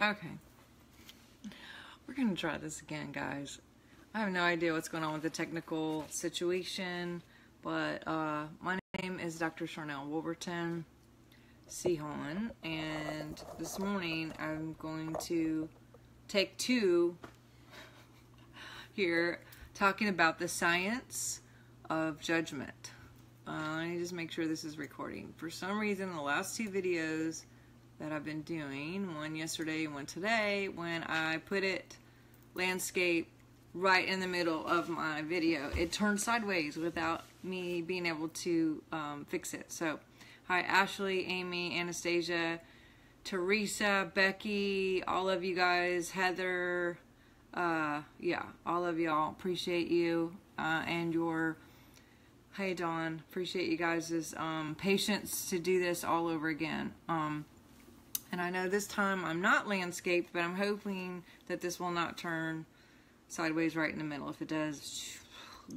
Okay. We're going to try this again, guys. I have no idea what's going on with the technical situation, but my name is DrSharnael Wolverton Sehon, and this morning I'm going to take two here talking about the science of judgment. Let me just make sure this is recording. For some reason, the last two videos that I've been doing, one yesterday and one today, when I put it landscape right in the middle of my video, it turned sideways without me being able to fix it. So, hi Ashley, Amy, Anastasia, Teresa, Becky, all of you guys, Heather, yeah, all of y'all, appreciate you, and your, hey Dawn, appreciate you guys' patience to do this all over again. And I know this time I'm not landscaped, but I'm hoping that this will not turn sideways right in the middle. If it does,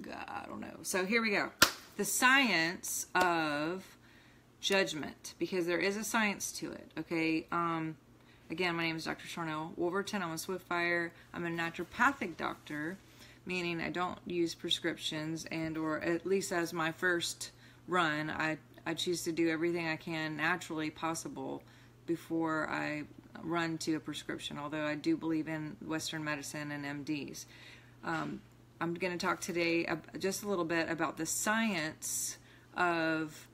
God, I don't know. So here we go. The science of judgment, because there is a science to it, okay? Again, my name is DrSharnael Wolverton. I'm a Swiftfire. I'm a naturopathic doctor, meaning I don't use prescriptions, and or at least as my first run, I choose to do everything I can naturally possible before I run to a prescription, although I do believe in Western medicine and MDs. I'm going to talk today just a little bit about the science of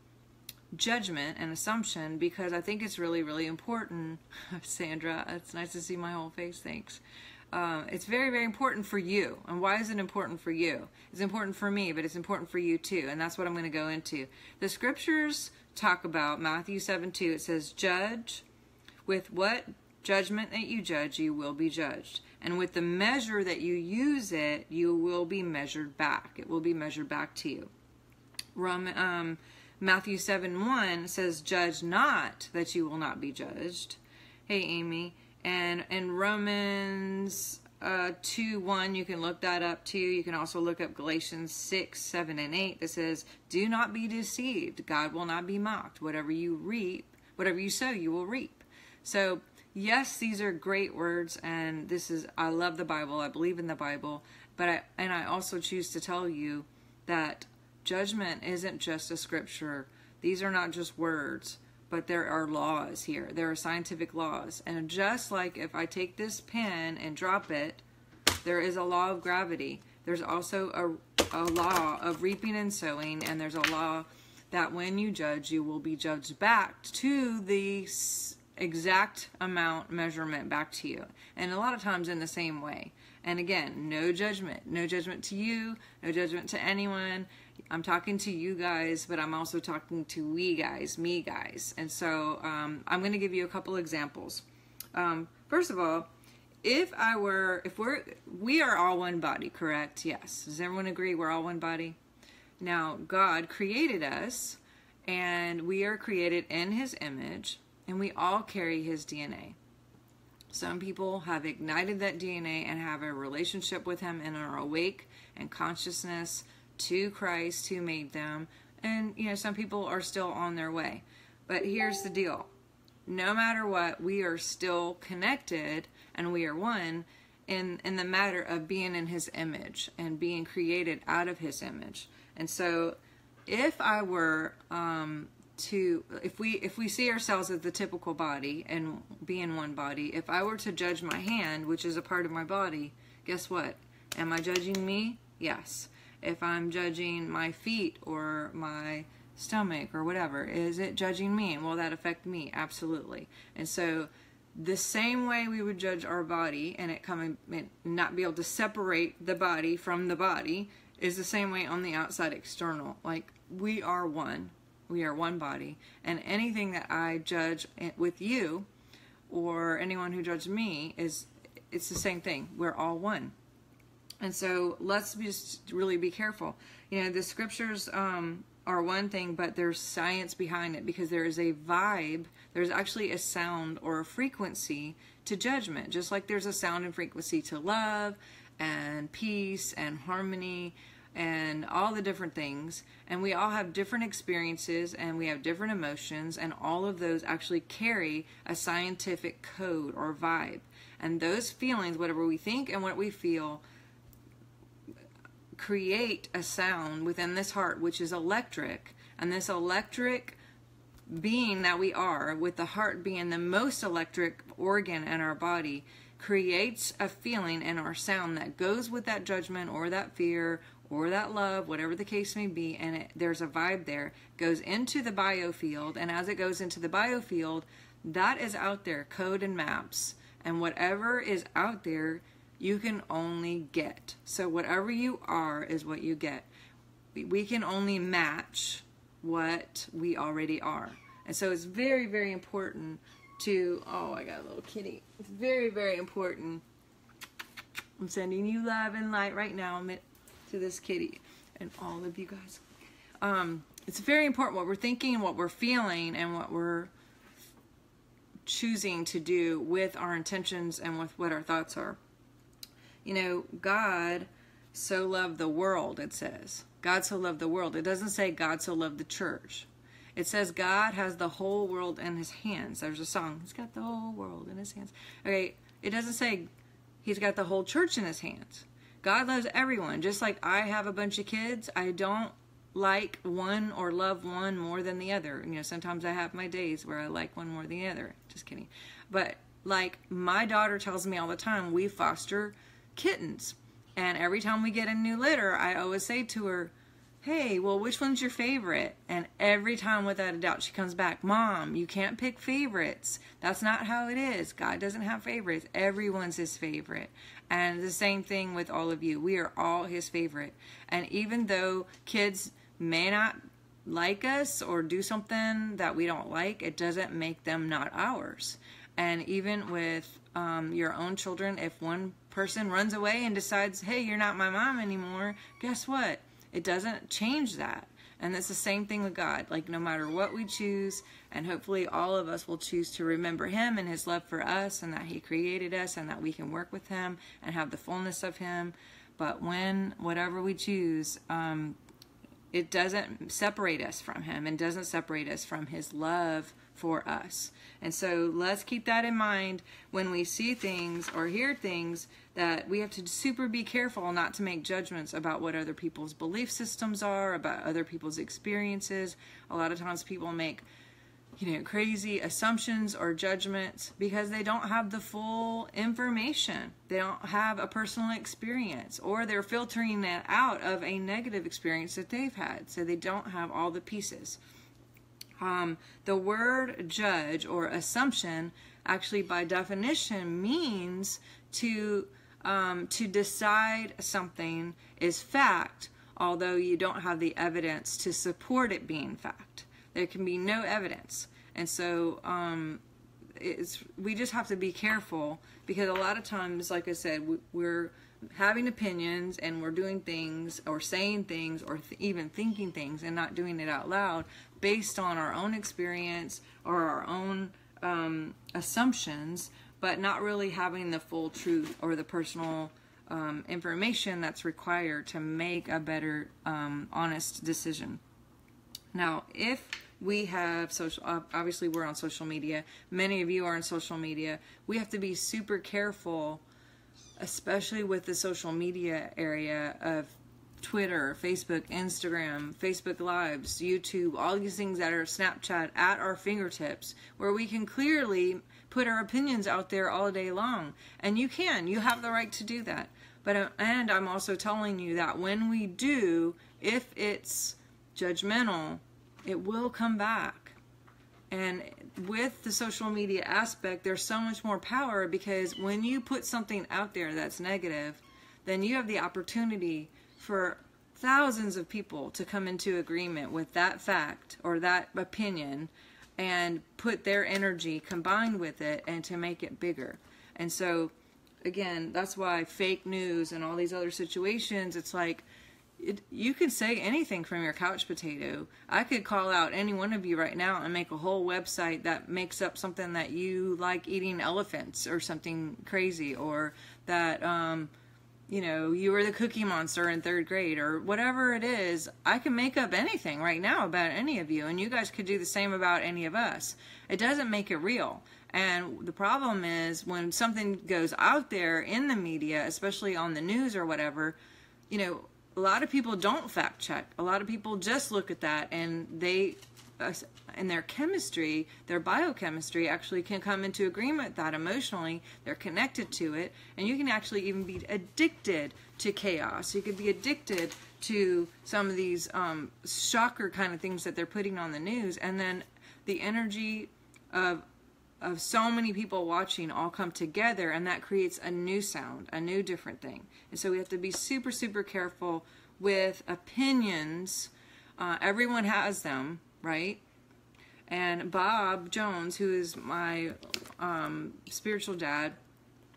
judgment and assumption, because I think it's really, really important. Sandra, it's nice to see my whole face, thanks. It's very, very important for you. And why is it important for you? It's important for me, but it's important for you too, and that's what I'm going to go into. The scriptures talk about Matthew 7:2. It says, judge with what judgment that you judge, you will be judged. And with the measure that you use it, you will be measured back. It will be measured back to you. Matthew 7:1 says, judge not that you will not be judged. Hey, Amy. And in Romans 2:1, you can look that up too. You can also look up Galatians 6:7 and 8 that says, do not be deceived. God will not be mocked. Whatever you reap, whatever you sow, you will reap. So, yes, these are great words, and I love the Bible. I believe in the Bible, but I also choose to tell you that judgment isn't just a scripture. These are not just words, but there are laws here. There are scientific laws. And just like if I take this pen and drop it, there is a law of gravity. There's also a law of reaping and sowing, and there's a law that when you judge, you will be judged back to the exact amount measurement back to you. And a lot of times in the same way. And again, no judgment. No judgment to you, no judgment to anyone. I'm talking to you guys, but I'm also talking to we guys, me guys. And so I'm going to give you a couple examples. First of all, we are all one body, correct? Yes. Does everyone agree we're all one body? Now, God created us, and we are created in His image, and we all carry His DNA. Some people have ignited that DNA and have a relationship with Him and are awake and consciousness to Christ who made them. And, some people are still on their way. But here's the deal. No matter what, we are still connected, and we are one in the matter of being in His image and being created out of His image. And so if I were if we see ourselves as the typical body and be in one body, if I were to judge my hand, which is a part of my body, guess what? Am I judging me? Yes. If I'm judging my feet or my stomach or whatever, is it judging me? And will that affect me? Absolutely. And so the same way we would judge our body and not be able to separate the body from the body is the same way on the outside external. Like, we are one. We are one body. And anything that I judge with you or anyone who judges me, it's the same thing. We're all one. And so let's just really be careful. The scriptures are one thing, but there's science behind it, because there is a vibe. There's actually a sound or a frequency to judgment, just like there's a sound and frequency to love and peace and harmony. and all the different things, and we all have different experiences and we have different emotions, and all of those actually carry a scientific code or vibe. And those feelings, whatever we think and what we feel, create a sound within this heart, which is electric. And this electric being that we are, with the heart being the most electric organ in our body, creates a feeling in our sound that goes with that judgment or that fear or that love, whatever the case may be, and there's a vibe there, goes into the biofield, and as it goes into the biofield, that is out there, code and maps, and whatever is out there, you can only get. So whatever you are is what you get. We can only match what we already are. And so it's very, very important to, oh, I got a little kitty. It's very, very important. I'm sending you love and light right now to this kitty and all of you guys. It's very important what we're thinking, what we're feeling, and what we're choosing to do with our intentions and with what our thoughts are. You know, God so loved the world, it says. God so loved the world. It doesn't say God so loved the church. It says God has the whole world in his hands. There's a song. He's got the whole world in his hands. Okay, it doesn't say he's got the whole church in his hands. God loves everyone. Just like I have a bunch of kids, I don't like one or love one more than the other. You know, sometimes I have my days where I like one more than the other. Just kidding. But like my daughter tells me all the time, we foster kittens. And every time we get a new litter, I always say to her, hey, well, which one's your favorite? And every time, without a doubt, she comes back, Mom, you can't pick favorites. That's not how it is. God doesn't have favorites. Everyone's his favorite. And the same thing with all of you. We are all his favorite. And even though kids may not like us or do something that we don't like, it doesn't make them not ours. And even with your own children, if one person runs away and decides, hey, you're not my mom anymore, guess what? It doesn't change that. And it's the same thing with God. Like, no matter what we choose, and hopefully all of us will choose to remember him and his love for us, and that he created us, and that we can work with him and have the fullness of him. But whatever we choose, it doesn't separate us from him, and doesn't separate us from his love for us. And so let's keep that in mind when we see things or hear things, that we have to super be careful not to make judgments about what other people's belief systems are, about other people's experiences. A lot of times people make, crazy assumptions or judgments because they don't have the full information. They don't have a personal experience, or they're filtering that out of a negative experience that they've had. So they don't have all the pieces. The word judge or assumption actually by definition means to decide something is fact, although you don't have the evidence to support it being fact. There can be no evidence. And so we just have to be careful, because a lot of times, like I said, we're having opinions and we're doing things or saying things or even thinking things and not doing it out loud based on our own experience or our own assumptions, but not really having the full truth or the personal information that's required to make a better, honest decision. Now, if we have obviously we're on social media, many of you are on social media, we have to be super careful, especially with the social media area of Twitter, Facebook, Instagram, Facebook Lives, YouTube, all these things that are Snapchat at our fingertips, where we can clearly put our opinions out there all day long. And you have the right to do that. And I'm also telling you that when we do, if it's judgmental, it will come back. And with the social media aspect, there's so much more power, because when you put something out there that's negative, then you have the opportunity for thousands of people to come into agreement with that fact or that opinion and put their energy combined with it and to make it bigger. And so, again, that's why fake news and all these other situations, it's like, you could say anything from your couch potato. I could call out any one of you right now and make a whole website that makes up something that you like eating elephants or something crazy, or that you know, you were the Cookie Monster in 3rd grade or whatever it is. I can make up anything right now about any of you, and you guys could do the same about any of us. It doesn't make it real. And the problem is when something goes out there in the media, especially on the news or whatever, you know, a lot of people don't fact check. A lot of people just look at that, and they, in their chemistry, their biochemistry actually can come into agreement with that emotionally. They're connected to it, and you can actually even be addicted to chaos. You could be addicted to some of these shocker kind of things that they're putting on the news, and then the energy of so many people watching all come together, and that creates a new sound, a new different thing. And so we have to be super, super careful with opinions. Everyone has them, right? And Bob Jones, who is my spiritual dad,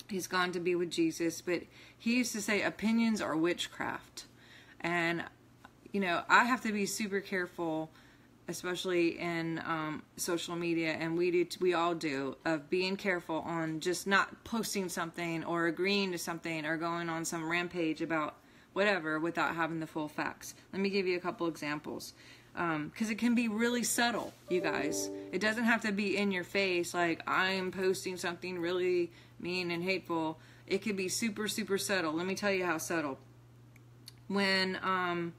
he's gone to be with Jesus, but he used to say opinions are witchcraft. And, you know, I have to be super careful, especially in social media, and we all do, of being careful on just not posting something or agreeing to something or going on some rampage about whatever without having the full facts. Let me give you a couple examples, because it can be really subtle, you guys. It doesn't have to be in your face like I'm posting something really mean and hateful. It could be super, super subtle. Let me tell you how subtle. When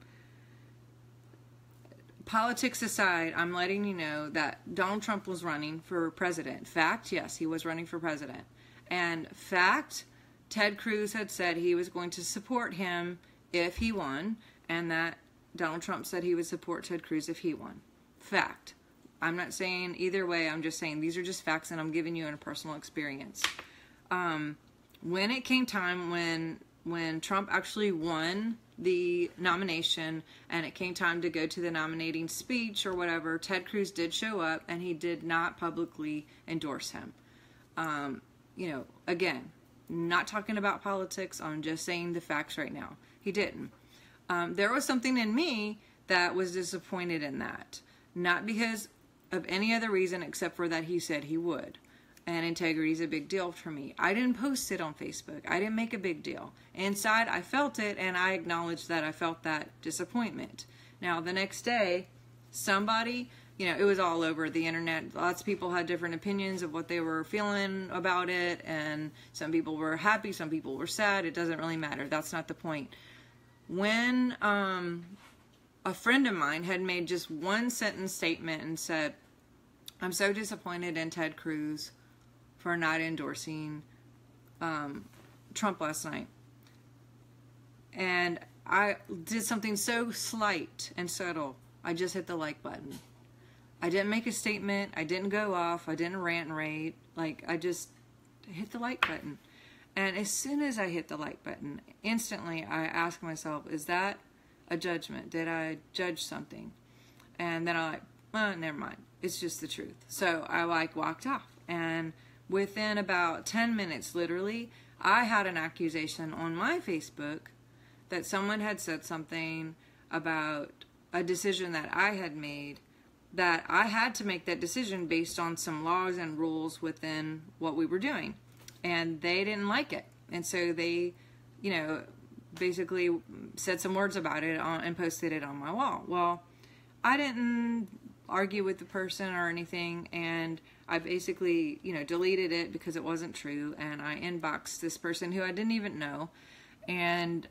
politics aside, I'm letting you know that Donald Trump was running for president. Fact, yes, he was running for president. And fact, Ted Cruz had said he was going to support him if he won, and that Donald Trump said he would support Ted Cruz if he won. Fact. I'm not saying either way, I'm just saying these are just facts, and I'm giving you a personal experience. When it came time when Trump actually won the nomination and it came time to go to the nominating speech or whatever, Ted Cruz did show up, and he did not publicly endorse him. You know, again, not talking about politics, I'm just saying the facts right now. He didn't. There was something in me that was disappointed in that. Not because of any other reason except for that he said he would. And integrity is a big deal for me. I didn't post it on Facebook. I didn't make a big deal. Inside, I felt it, and I acknowledged that I felt that disappointment. Now, the next day, somebody, you know, it was all over the internet. Lots of people had different opinions of what they were feeling about it, and some people were happy, some people were sad. It doesn't really matter. That's not the point. When a friend of mine had made just one sentence statement and said, I'm so disappointed in Ted Cruz for not endorsing Trump last night. And I did something so slight and subtle. I just hit the like button. I didn't make a statement. I didn't go off. I didn't rant and rave. Like, I just hit the like button. And as soon as I hit the like button, instantly I asked myself, is that a judgment? Did I judge something? And then I never mind. It's just the truth. So I walked off. And within about 10 minutes, literally, I had an accusation on my Facebook that someone had said something about a decision that I had made, that I had to make that decision based on some laws and rules within what we were doing. And they didn't like it. And so they, you know, basically said some words about it and posted it on my wall. Well, I didn't argue with the person or anything, and I basically, you know, deleted it because it wasn't true, and I inboxed this person who I didn't even know. And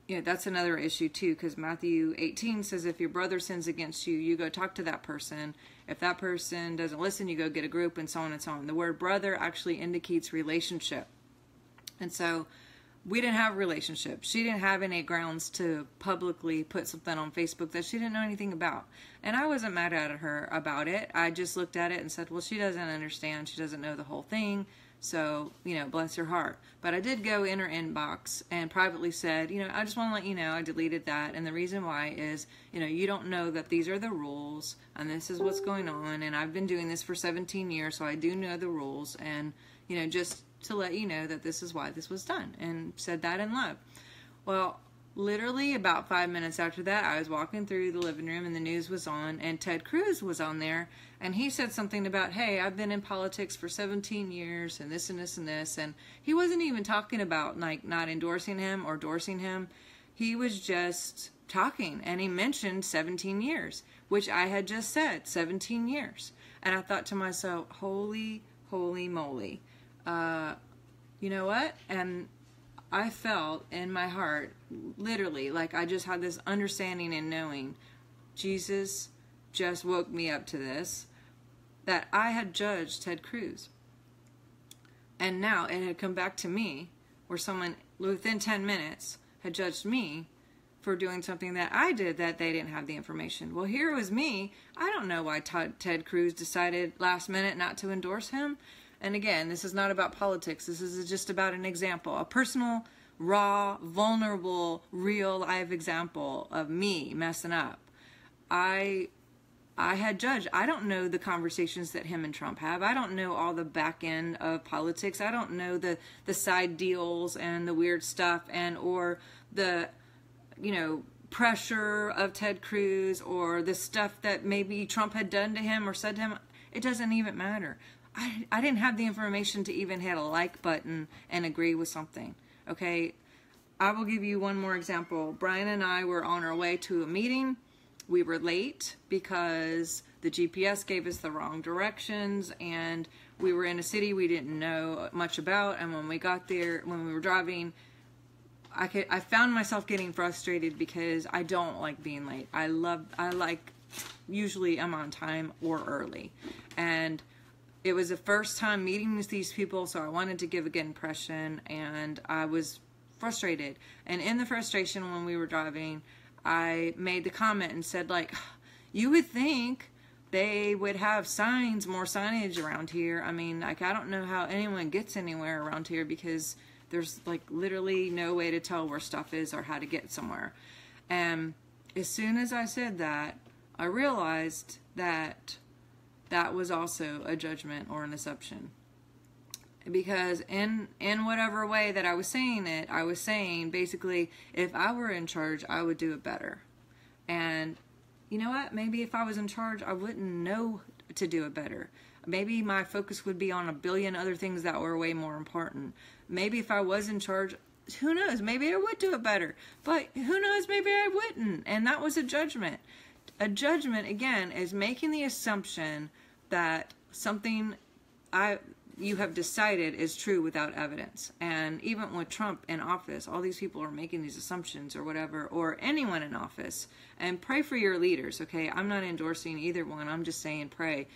you know, that's another issue too, because Matthew 18 says if your brother sins against you, you go talk to that person. If that person doesn't listen, you go get a group, and so on and so on. The word brother actually indicates relationship. And so we didn't have a relationship. She didn't have any grounds to publicly put something on Facebook that she didn't know anything about. And I wasn't mad at her about it. I just looked at it and said, well, she doesn't understand. She doesn't know the whole thing. So, you know, bless her heart. But I did go in her inbox and privately said, you know, I just want to let you know I deleted that. And the reason why is, you know, you don't know that these are the rules and this is what's going on. And I've been doing this for 17 years, so I do know the rules. And, you know, just to let you know that this is why this was done, and said that in love. Well, literally about 5 minutes after that, I was walking through the living room and the news was on, and Ted Cruz was on there, and he said something about, hey, I've been in politics for 17 years and this and this and this, and he wasn't even talking about like not endorsing him or endorsing him. He was just talking, and he mentioned 17 years, which I had just said, 17 years. And I thought to myself, holy moly. You know what? And I felt in my heart, literally, like I just had this understanding and knowing, Jesus just woke me up to this, that I had judged Ted Cruz. And now it had come back to me, where someone within 10 minutes had judged me for doing something that I did that they didn't have the information. Well, here it was me. I don't know why Ted Cruz decided last minute not to endorse him. And again, this is not about politics. This is just about an example, a personal, raw, vulnerable, real life example of me messing up. I had judged. I don't know the conversations that him and Trump have. I don't know all the back end of politics. I don't know the side deals and the weird stuff or the, pressure of Ted Cruz or the stuff that maybe Trump had done to him or said to him. It doesn't even matter. I didn't have the information to even hit a like button and agree with something. Okay, I will give you one more example. Brian and I were on our way to a meeting. We were late because the GPS gave us the wrong directions, and we were in a city we didn't know much about. And when we got there, when we were driving, I found myself getting frustrated because I don't like being late. Usually I'm on time or early. And it was the first time meeting with these people, so I wanted to give a good impression, and I was frustrated. And in the frustration when we were driving, I made the comment and said, like, you would think they would have more signage around here. I mean, like, I don't know how anyone gets anywhere around here because there's, like, literally no way to tell where stuff is or how to get somewhere. And as soon as I said that, I realized that that was also a judgment or an assumption. Because in whatever way that I was saying it, I was saying basically, if I were in charge, I would do it better. And you know what? Maybe if I was in charge, I wouldn't know to do it better. Maybe my focus would be on a billion other things that were way more important. Maybe if I was in charge, who knows? Maybe I would do it better. But who knows? Maybe I wouldn't. And that was a judgment. A judgment, again, is making the assumption that something you have decided is true without evidence. And even with Trump in office, all these people are making these assumptions or whatever, or anyone in office. And pray for your leaders, okay? I'm not endorsing either one. I'm just saying pray.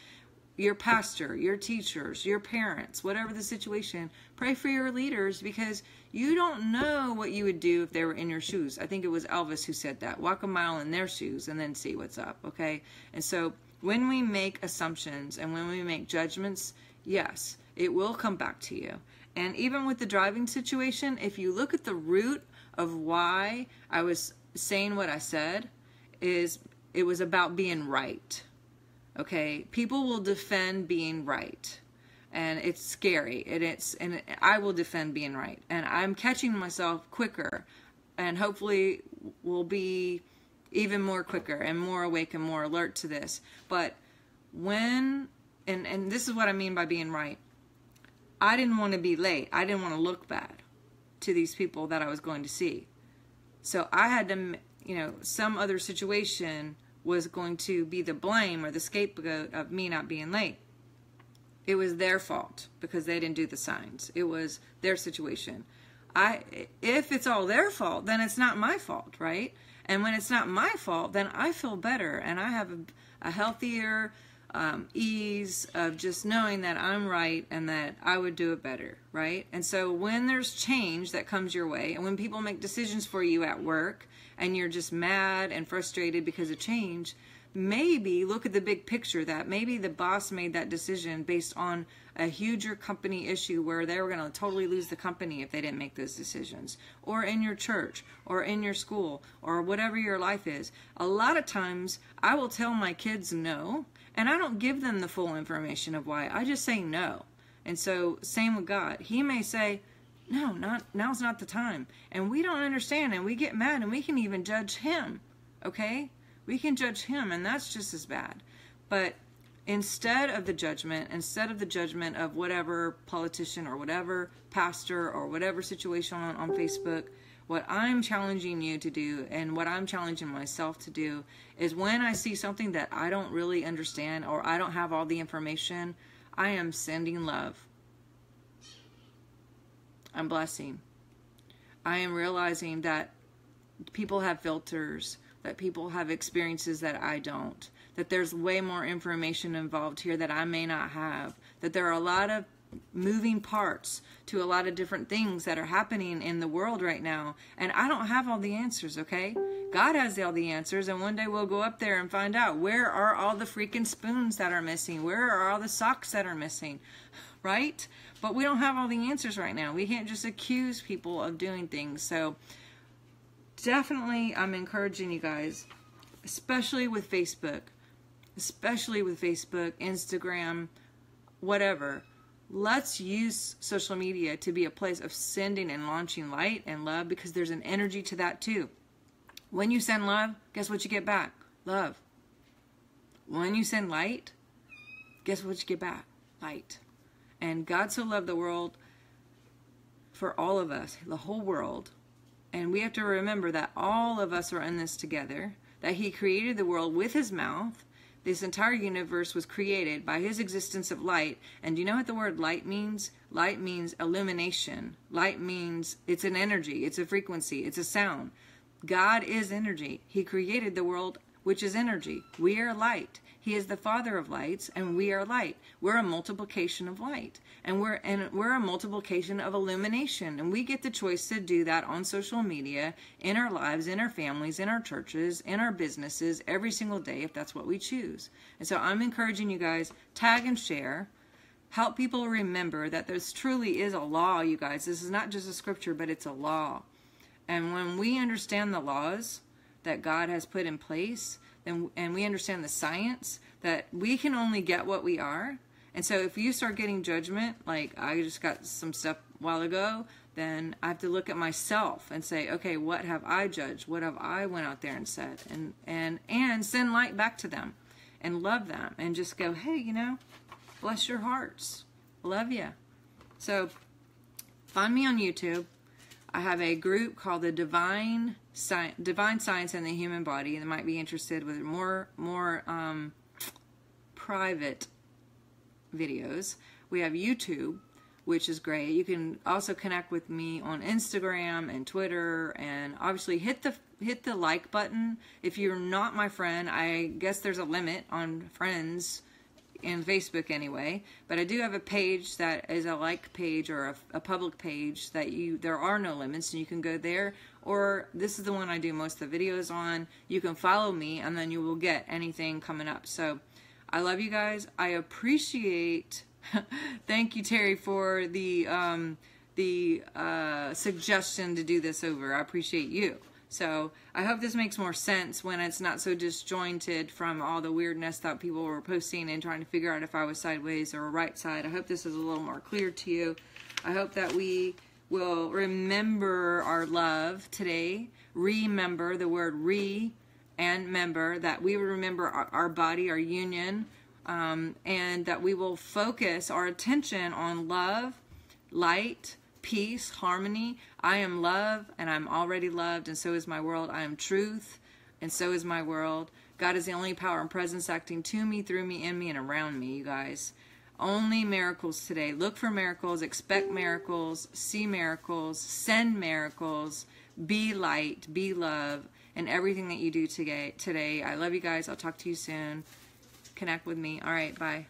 Your pastor, your teachers, your parents, whatever the situation, pray for your leaders, because you don't know what you would do if they were in your shoes. I think it was Elvis who said that. Walk a mile in their shoes and then see what's up, okay? And so when we make assumptions and when we make judgments, yes, it will come back to you. And even with the driving situation, if you look at the root of why I was saying what I said, it was about being right. Okay, people will defend being right, and it's scary. And I will defend being right, and I'm catching myself quicker, and hopefully will be even more quicker and more awake and more alert to this. But and this is what I mean by being right. I didn't want to be late. I didn't want to look bad to these people that I was going to see. So I had to, some other situation was going to be the blame or the scapegoat of me not being late. It was their fault because they didn't do the signs. It was their situation. If it's all their fault, then it's not my fault, right? And when it's not my fault, then I feel better, and I have a healthier ease of just knowing that I'm right and that I would do it better, right? And so when there's change that comes your way, and when people make decisions for you at work and you're just mad and frustrated because of change, maybe look at the big picture, that maybe the boss made that decision based on a huger company issue where they were going to totally lose the company if they didn't make those decisions, or in your church, or in your school, or whatever your life is. A lot of times I will tell my kids no, and I don't give them the full information of why. I just say no. And so same with God. He may say, No, now's not the time. And we don't understand, and we get mad, and we can even judge him, okay? We can judge him, and that's just as bad. But instead of the judgment of whatever politician or whatever pastor or whatever situation on Facebook, what I'm challenging you to do, and what I'm challenging myself to do, is when I see something that I don't really understand or I don't have all the information, I am sending love. I'm blessing. I am realizing that people have filters, that people have experiences that I don't, that there's way more information involved here that I may not have, that there are a lot of moving parts to a lot of different things that are happening in the world right now, and I don't have all the answers, okay? God has all the answers, and one day we'll go up there and find out, where are all the freaking spoons that are missing? Where are all the socks that are missing? Right? But we don't have all the answers right now. We can't just accuse people of doing things. So definitely I'm encouraging you guys, especially with Facebook, Instagram, whatever. Let's use social media to be a place of sending and launching light and love, because there's an energy to that too. When you send love, guess what you get back? Love. When you send light, guess what you get back? Light. And God so loved the world for all of us, the whole world. And we have to remember that all of us are in this together, that he created the world with his mouth. This entire universe was created by his existence of light. And do you know what the word light means? Light means illumination. Light means it's an energy, it's a frequency, it's a sound. God is energy. He created the world, which is energy. We are light. He is the Father of lights, and we are light. We're a multiplication of light, and we're a multiplication of illumination, and we get the choice to do that on social media, in our lives, in our families, in our churches, in our businesses, every single day, if that's what we choose. And so I'm encouraging you guys, tag and share. Help people remember that this truly is a law, you guys. This is not just a scripture, but it's a law. And when we understand the laws that God has put in place, and we understand the science, that we can only get what we are. And so if you start getting judgment, like I just got some stuff a while ago, then I have to look at myself and say, okay, what have I judged? What have I went out there and said? And send light back to them and love them and just go, hey, you know, bless your hearts. Love you. So find me on YouTube. I have a group called the Divine Science in the Human Body, and they might be interested with more private videos. We have YouTube, which is great. You can also connect with me on Instagram and Twitter, and obviously hit the like button. If you're not my friend, I guess there's a limit on friends in Facebook anyway, but I do have a page that is a like page or a public page that there are no limits, and you can go there, or this is the one I do most of the videos on. You can follow me, and then you will get anything coming up. So I love you guys. I appreciate thank you, Terry, for the suggestion to do this over. I appreciate you. So I hope this makes more sense when it's not so disjointed from all the weirdness that people were posting and trying to figure out if I was sideways or right side. I hope this is a little more clear to you. I hope that we will remember our love today. Remember, the word and member, that we will remember our body, our union, and that we will focus our attention on love, light, peace, harmony. I am love, and I'm already loved, and so is my world. I am truth, and so is my world. God is the only power and presence acting to me, through me, in me, and around me, you guys. Only miracles today. Look for miracles, expect miracles, see miracles, send miracles, be light, be love, and everything that you do today. I love you guys. I'll talk to you soon. Connect with me. All right, bye.